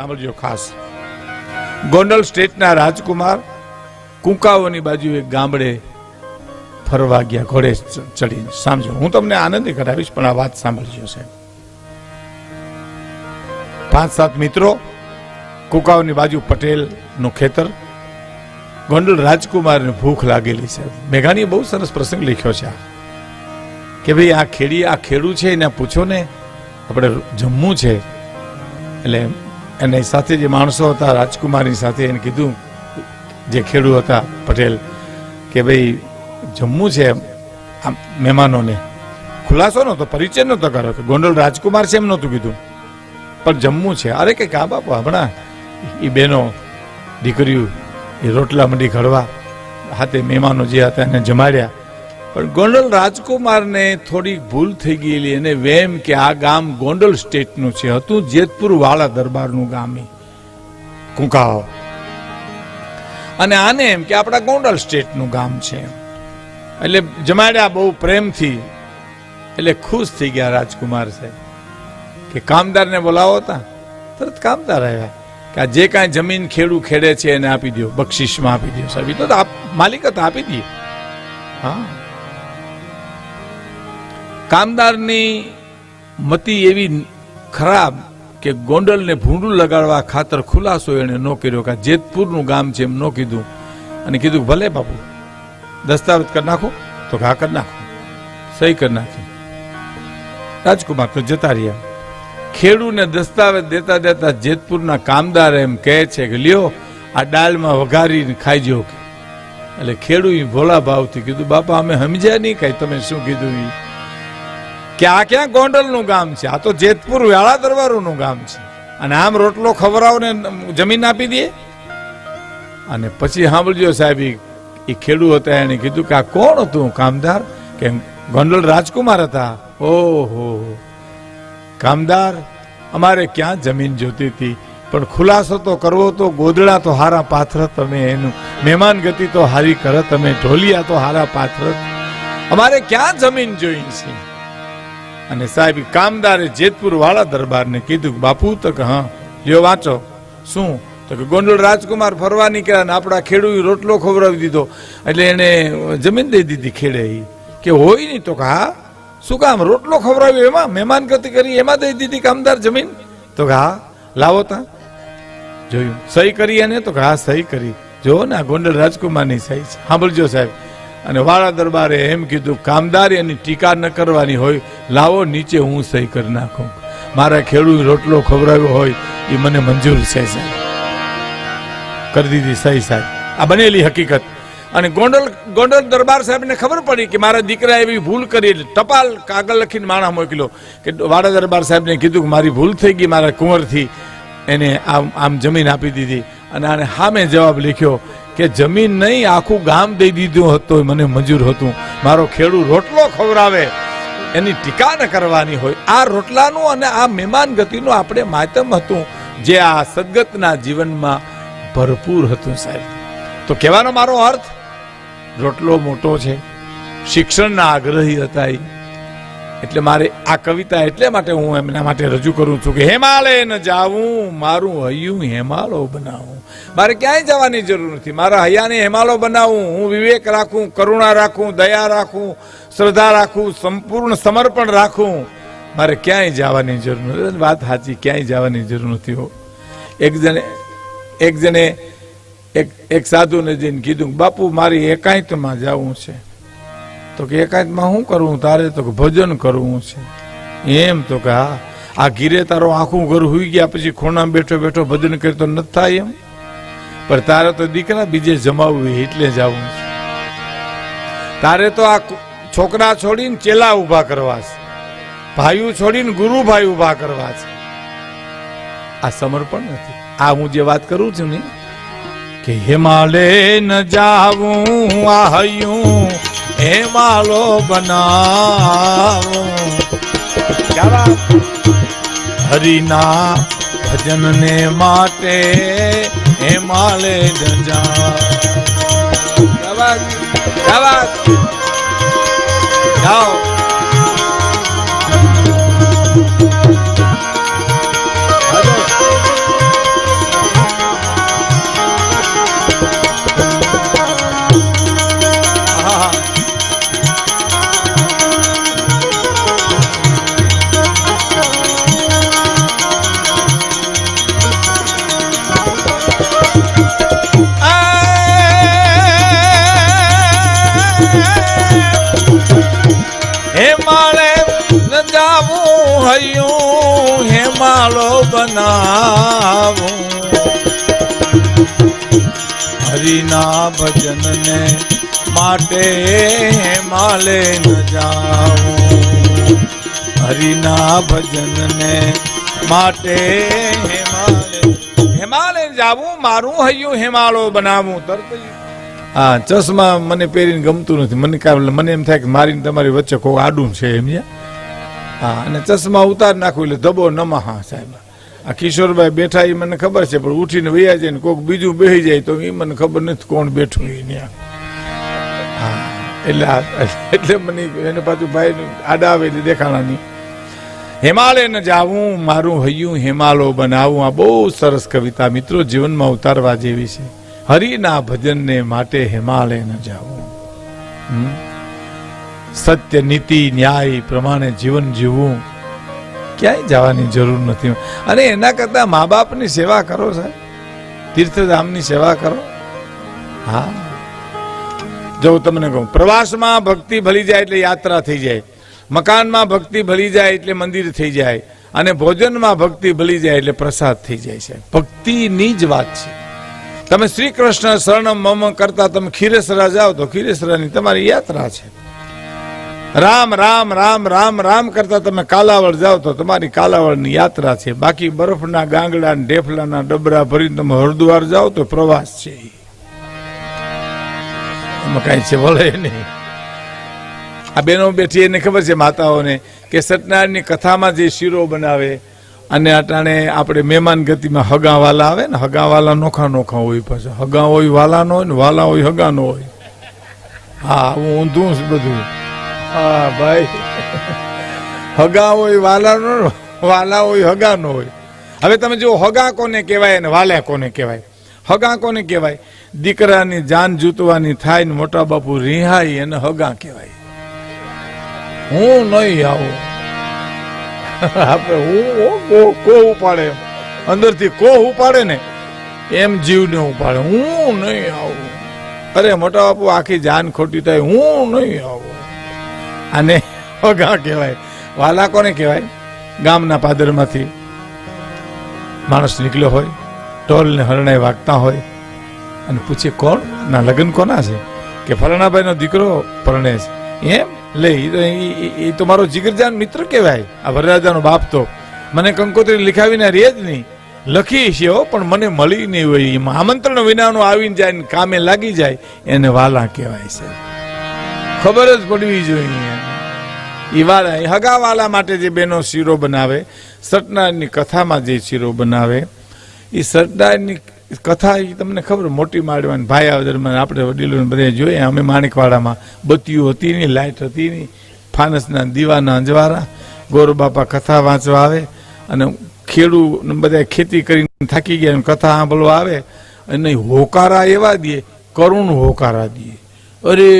સાંભળજો ખાસ. ગોંડલ સ્ટેટના રાજકુમાર કુંકાઓની બાજુ એક ગામડે ફરવા ગયા ઘોડે ચડીને. સમજો, હું તમને આનંદ કરાવીશ પણ આ વાત સાંભળજો સાહેબ. 5-7 મિત્રો, કુંકાઓની બાજુ પટેલ નું ખેતર. ગોંડલ રાજકુમારને ભૂખ લાગેલી છે. મેઘાણીએ બહુ સરસ પ્રસંગ લખ્યો છે કે ભાઈ આ ખેડૂ છે એને પૂછો ને, આપણે જમવું છે. એટલે એની સાથે જે માણસો હતા રાજકુમારની સાથે એને કીધું, જે ખેડૂ હતા પટેલ, કે ભાઈ જમવું છે આમ મહેમાનોને. ખુલાસો નહોતો, પરિચય નહોતો કર્યો કે ગોંડલ રાજકુમાર છે એમ નહોતું કીધું, પણ જમવું છે. અરે કે કા બાપુ, હમણાં એ બેનો દીકરીઓ એ રોટલા મંડી ઘડવા હાથે મહેમાનો જે હતા એને જમાડ્યા. પણ ગોંડલ રાજકુમારને થોડીક ભૂલ થઈ ગયેલી, એને વેમ કે આ ગામ ગોંડલ સ્ટેટનું છે. હતું જેતપુર વાળા દરબારનું ગામ કુંકાઓ, અને આને એમ કે આપણા ગોંડલ સ્ટેટનું ગામ છે. એટલે જમાડ્યા બહુ પ્રેમથી. એટલે ખુશ થઈ ગયા રાજકુમાર સાહેબ કે કામદારને બોલાવો હતા. તરત કામદાર આવ્યા કે આ જે કાંઈ જમીન ખેડૂ ખેડે છે એને આપી દો, બક્ષિસમાં આપી દો સાહેબ. તો માલિકત આપી દઈએ. હા, કામદારની મતિ એવી ખરાબ કે ગોંડલને ભૂંડું લગાડવા ખાતર ખુલાસો એને ન કર્યો કે જેતપુરનું ગામ છે એમ ન કીધું. અને કીધું ભલે બાપુ દસ્તાવેજ કરી નાખો. તો ઘા કરી નાખો, સહી કરી નાખી. રાજકુમાર તો જતા રહ્યા. ખેડૂને દસ્તાવેજ દેતા દેતા જેતપુરના કામદાર એમ કહે છે કે લ્યો આ દાળમાં વઘારીને ખાઈજો. એટલે ખેડૂ ભોળા ભાવથી કીધું, બાપા અમે સમજ્યા નહીં કઈ તમે શું કીધું. કે આ ક્યાં ગોંડલનું ગામ છે, આ તો જેતપુર વાળા દરબારનું ગામ છે. અને આમ રોટલો ખવડાવને જમીન આપી દે. અને પછી સાંભળજો સાહેબ, એ ખેડૂ હતા એને કીધું કે આ કોણ હતું કામદાર? કે ગોંડલ રાજકુમાર હતા. ઓહો કામદાર, અમારે ક્યાં જમીન જોતી હતી, પણ ખુલાસો તો કરવો તો ગોદડા તો હારા પાથર તમે, એનું મહેમાન ગતિ તો હારી કરે તમે, ઢોલિયા તો હારા પાથર, અમારે ક્યાં જમીન જોઈ છે. અને સાહેબ કામદારે જેતપુર વાળા દરબારને કીધું, બાપુ તો કે હા લ્યો વાંચો. શું? તો કે ગોંડલ રાજકુમાર ફરવા નીકળ્યા ને આપણા ખેડૂએ રોટલો ખવડાવી દીધો, એટલે એને જમીન દઈ દીધી ખેડે. કે હોય નહીં? તો કે હા. શું કામ? રોટલો ખવડાવ્યો એમાં, મહેમાન ગતિ કરી એમાં દઈ દીધી કામદાર જમીન. તો કે હા લાવો તા. જોયું સહી કરી એને? તો કે હા સહી કરી. જો ને આ ગોંડલ રાજકુમારની સહી છે. સાંભળજો સાહેબ. અને વાળા દરબારે એમ કીધું, કામદાર એની ટીકા ન કરવાની હોય, લાવો નીચે હું સહી કરી નાખું. મારા ખેડૂત રોટલો ખવડાવ્યો હોય એ મને મંજૂર છે સાહેબ. કરી દીધી સહી સાહેબ. આ બનેલી હકીકત. અને ગોંડલ દરબાર સાહેબને ખબર પડી કે મારા દીકરા એવી ભૂલ કરી, ટપાલ કાગળ લખીને માણસ મોકલ્યો કે વાળા દરબાર સાહેબને કીધું કે મારી ભૂલ થઈ ગઈ, મારા કુંવરથી એને આમ જમીન આપી દીધી. અને આને સામે જવાબ લખ્યો કે જમીન નહીં, આખું ગામ દઈ દીધું હતું મને મંજૂર હતું. મારો ખેડૂત રોટલો ખવડાવે એની ટીકા ન કરવાની હોય. આ રોટલાનું અને આ મહેમાન ગતિનું આપણે માતમ હતું, જે આ સદગતના જીવનમાં ભરપૂર હતું સાહેબ. તો કહેવાનો મારો અર્થ, રોટલો મોટો છે, શિક્ષણના આગ્રહી હતા. એટલે મારે આ કવિતા એટલે માટે હું એમના માટે રજૂ કરું છું કે હેમાળે ન જાવું, મારું હૈયું હેમાળો બનાવું. મારે ક્યાંય જવાની જરૂર નથી. મારા હૈયાને હેમાળો બનાવું. હું વિવેક રાખું, કરુણા રાખું, દયા રાખું, શ્રદ્ધા રાખું, સંપૂર્ણ સમર્પણ રાખું. મારે ક્યાંય જવાની જરૂર નથી. વાત સાચી, ક્યાંય જવાની જરૂર નથી. એક જણે એક સાધુને જઈને કીધું, બાપુ મારી એકાંતમાં જવું છે. તો કે એકાંતમાં શું કરવું તારે? તો કે ભજન કરવું છે. એમ? તો કે હા. આ ઘીરે તારો આખું ઘર હુઈ ગયા પછી ખૂણામાં બેઠો બેઠો ભજન કરે તો નથી થાય એમ? પણ તારે તો દીકરા બીજે જમાવવું એટલે જવું છે. તારે તો આ છોકરા છોડીને ચેલા ઉભા કરવા છે, ભાઈઓ છોડીને ગુરુભાઈ ઉભા કરવા છે. આ સમર્પણ નથી. આ હું જે વાત કરું છું ને કે હિમાલય ન જાવું, આ હૈયું હેમાલો બનાવું. હરિના ભજન ને માટે હિમાલય ન જાઓ. હેમાળે ન જાવું હૈયું હેમાળો બનાવું હરિના ભજન ને માટે હેમાળે ન જાવું હરિના ભજન ને માટે હિમાલય જાવું મારું હૈયું હિમાળો બનાવું. તરત હા ચશ્મા મને પહેરીને ગમતું નથી. મને એમ થાય કે મારીને તમારી વચ્ચે કોઈ આડું છે એમ. હા અને ચશ્મા ઉતાર નાખું એટલે ધબો નમા. સાહેબ આ કિશોરભાઈ બેઠા એ મને ખબર છે, પણ ઉઠીને વૈયા જાય ને કોઈક બીજું બેસી જાય તો એ મને ખબર નથી કોણ બેઠું એ ત્યાં. હા એટલે મને એને પાછું ભાઈ આડા આવે એટલે દેખાણા નહીં. હિમાલય ન જાવું મારું હૈયું હિમાલો બનાવું. આ બહુ સરસ કવિતા મિત્રો જીવનમાં ઉતારવા જેવી છે. હરિના ભજનને માટે હિમાલય ન જાવું. સત્ય નીતિ ન્યાય પ્રમાણે જીવન જીવવું, ક્યાંય જવાની જરૂર નથી. અને એના કરતા મા બાપની સેવા કરો સાહેબ, તીર્થધામની સેવા કરો. હા જો તમને કહું, પ્રવાસમાં ભક્તિ ભલી જાય એટલે યાત્રા થઈ જાય, મકાનમાં ભક્તિ ભલી જાય એટલે મંદિર થઈ જાય, અને ભોજનમાં ભક્તિ ભલી જાય એટલે પ્રસાદ થઈ જાય છે. ભક્તિની જ વાત છે. તમે શ્રી કૃષ્ણ શરણમ મમ કરતા તમે ખીરેસરા જાઓ તો ખીરેસરાની તમારી યાત્રા છે. રામ રામ રામ રામ રામ કરતા તમે કાલાવડ જાઓ તો તમારી કાલાવડની યાત્રા છે. બાકી બરફના ગાંગડા ઢેફલાના ડબરા ભરીને તમે હરદ્વાર જાઓ તો પ્રવાસ છે. એમાં કઈ છે વળે નહીં. આ બહેનો બેઠી એને ખબર છે માતાઓને કે સત્યનારાયણની કથામાં જે શીરો બનાવે, અને અટાણે આપણે મહેમાન ગતિમાં હગાવાલા આવે ને, હગાવાલા નોખા નોખા હોય, પાછા હગા હોય વાલાનો હોય ને વાલા હોય હગાનો હોય. હા હું ઊંધું બધું. હા ભાઈ, હગા હોય વાલાનો, વાલા હોય હગાનો હોય. હવે તમે જો હગા કોને કહેવાય અને વાલા કોને કહેવાય? હગા કોને કહેવાય? દીકરાની જાન જૂતવાની થાય ને મોટા બાપુ રિહાઈ એને હગા કહેવાય. હું નહીં આવું આપણે હું કોહ ઉપાડે અંદરથી કોહ ઉપાડે ને એમ જીવને ઉપાડે. હું નહીં આવું. અરે મોટા બાપુ આખી જાન ખોટી થાય, હું નહીં આવું. આને હગા કહેવાય. વાલા કોને કહેવાય? ગામના પાદરમાંથી માણસ નીકળ્યો હોય, ઢોલ ને હરણાઈ વાગતા હોય, અને પૂછે કોણ ના લગ્ન કોના છે? કે ફલાણાભાઈ નો દીકરો પરણે છે. એમ લે એ તો મારો જીગરજાન મિત્ર કહેવાય. આ વરરાજાનો બાપ તો મને કંકોત્રી લીખાવીને રે જ નહીં, લખી છે પણ મને મળી નહીં હોય. એમાં આમંત્રણ વિનાનું આવીને જાય ને કામે લાગી જાય એને વાલા કહેવાય છે. ખબર જ પડવી જોઈએ. એ વાલા હગાવાલા માટે જે બેનો શીરો બનાવે, સત્યનારાયણની કથામાં જે શીરો બનાવે, એ સત્યનારાયણની કથા એ તમને ખબર મોટી માંડવાની ભાઈ આવદરમાં આપણે વડીલોને બધા જોઈએ. અમે માણેકવાડામાં બત્તીઓ હતી નહીં, લાઇટ હતી નહીં, ફાનસના દીવાના અંજવારા. ગોરબાપા કથા વાંચવા આવે અને ખેડૂત બધા ખેતી કરીને થાકી ગયા કથા સાંભળવા આવે અને હોકારા એવા દે, કરુણ હોકારા દે. અરે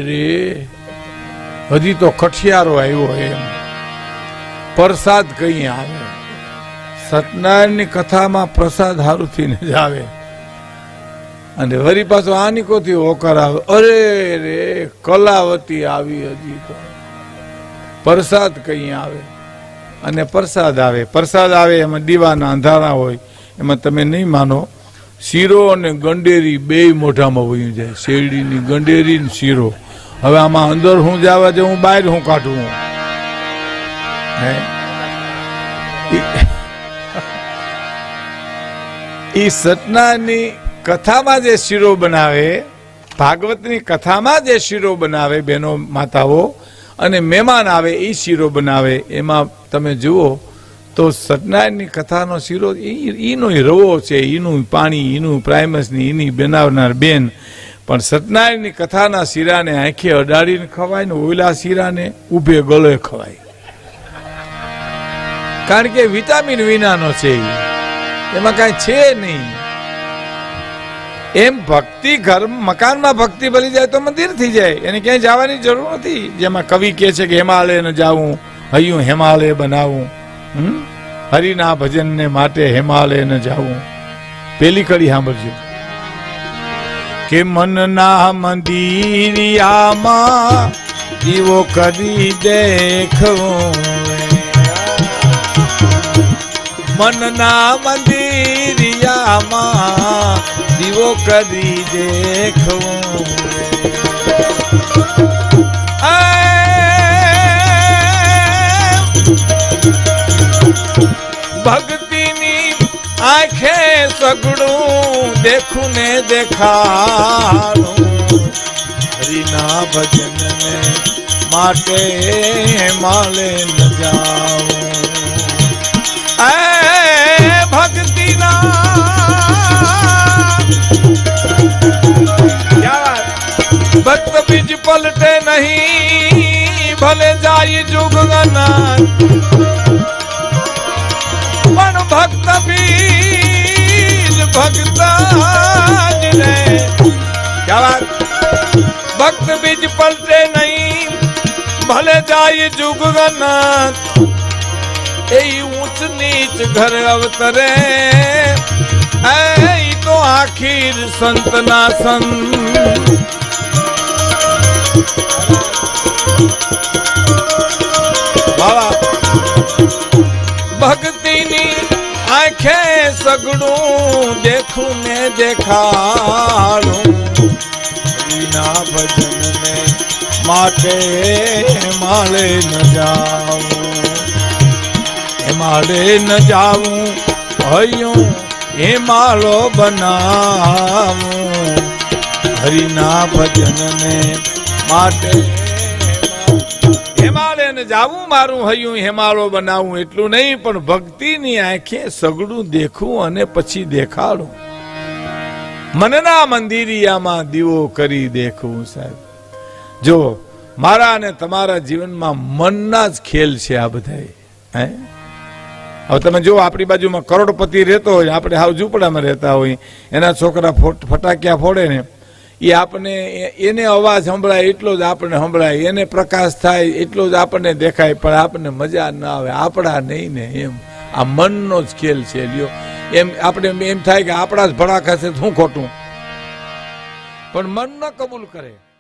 રે હજી તો કઠિયારો આવ્યો એમ. પ્રસાદ કઈ આવે? સત્યનારાયણની કથામાં પ્રસાદ હારુથી જ આવે. અને વરી પાછો આનીકોથી હોકાર આવે. અરે રે કલાવતી આવી હજી તો પ્રસાદ કઈ આવે. અને પ્રસાદ આવે એમાં દીવાના અંધારા હોય. એમાં તમે નહીં માનો, શીરો અને ગંડેરી બે મોઢામાં વયું જાય. શેરડીની ગંડેરી ને શીરો. હવે આમાં અંદર હું જવા દે, હું બહાર હું કાઢું? હે એ સત્યનારાયણની કથામાં જે શીરો બનાવે, ભાગવતની કથામાં જે શીરો બનાવે બહેનો માતાઓ, અને મહેમાન આવે એ શીરો બનાવે. એમાં તમે જુઓ તો સત્યનારાયણની કથાનો શીરો એનો રવો છે, એનું પાણી, એનું પ્રાઇમસની એની બનાવનાર બેન. પણ સત્યનારાયણની કથાના શીરાને આંખે અડાડીને ખવાય ને ઓઈલા શીરાને ઊભે ગળે ખવાય. કારણ કે વિટામિન વિનાનો છે, એમાં કઈ છે નહીં. એમ ભક્તિ ઘર મકાનમાં ભક્તિ ભલી જાય તો મંદિર થઈ જાય, એને ક્યાંય જવાની જરૂર નથી. જેમાં કવિ કહે છે કે હિમાલય ન જાવું હૈયું હિમાલય બનાવું, હરિના ભજનને માટે હિમાલય ન જાવું. પેલી કડી સાંભળજો કે મનના મંદિરિયામાં દીવો કરી દેખવું મનના મંદિરિયામાં દીવો કરી દેખવું ભક્તિની આંખે સગડું દેખું ને દેખાડું હરિના ભજન ને માટે માલે ન જાઉં ભક્તિના ભક્ત બીજ પલટે નહીં ભલે જાય જુગ ગનાન પણ ભક્ત બીજ ભક્ત જ રે ભક્ત બીજ પલટે નહીં ભલે જાય જુગ ગનાન એ ઊંચ નીચ ઘર અવતરે એ તો આખીર સંતના સંત ભક્તિની આંખે સગડું દેખું ને દેખાડું વિના ભજન ને માટે માળે ન જાઉં માળે ન જાઉં હૈયું એ માળો બનાવું હરિના ભજન ને માટે હિમાલય ને જાવું મારું હૈયું હિમાળો બનાવું એટલું નહીં પણ ભક્તિની આંખે સગડું દેખું અને પછી દેખાડું મનના મંદિરિયામાં દીવો કરી દેખવું સાહેબ જો મારા અને તમારા જીવનમાં મનના જ ખેલ છે આ બધા હે હવે તમે જો આપણી બાજુમાં કરોડપતિ રહેતો હોય આપણે હાવ ઝૂંપડામાં રહેતા હોય એના છોકરા ફટાકિયા ફોડે ને એ આપણને એને અવાજ સંભળાય એટલો જ આપણને સંભળાય એને પ્રકાશ થાય એટલો જ આપણને દેખાય પણ આપણને મજા ના આવે આપણા નહીં ને એમ આ મનનો જ ખેલ છે લ્યો એમ આપણે એમ થાય કે આપણા જ ભડાકા છે શું ખોટું પણ મન ન કબૂલ કરે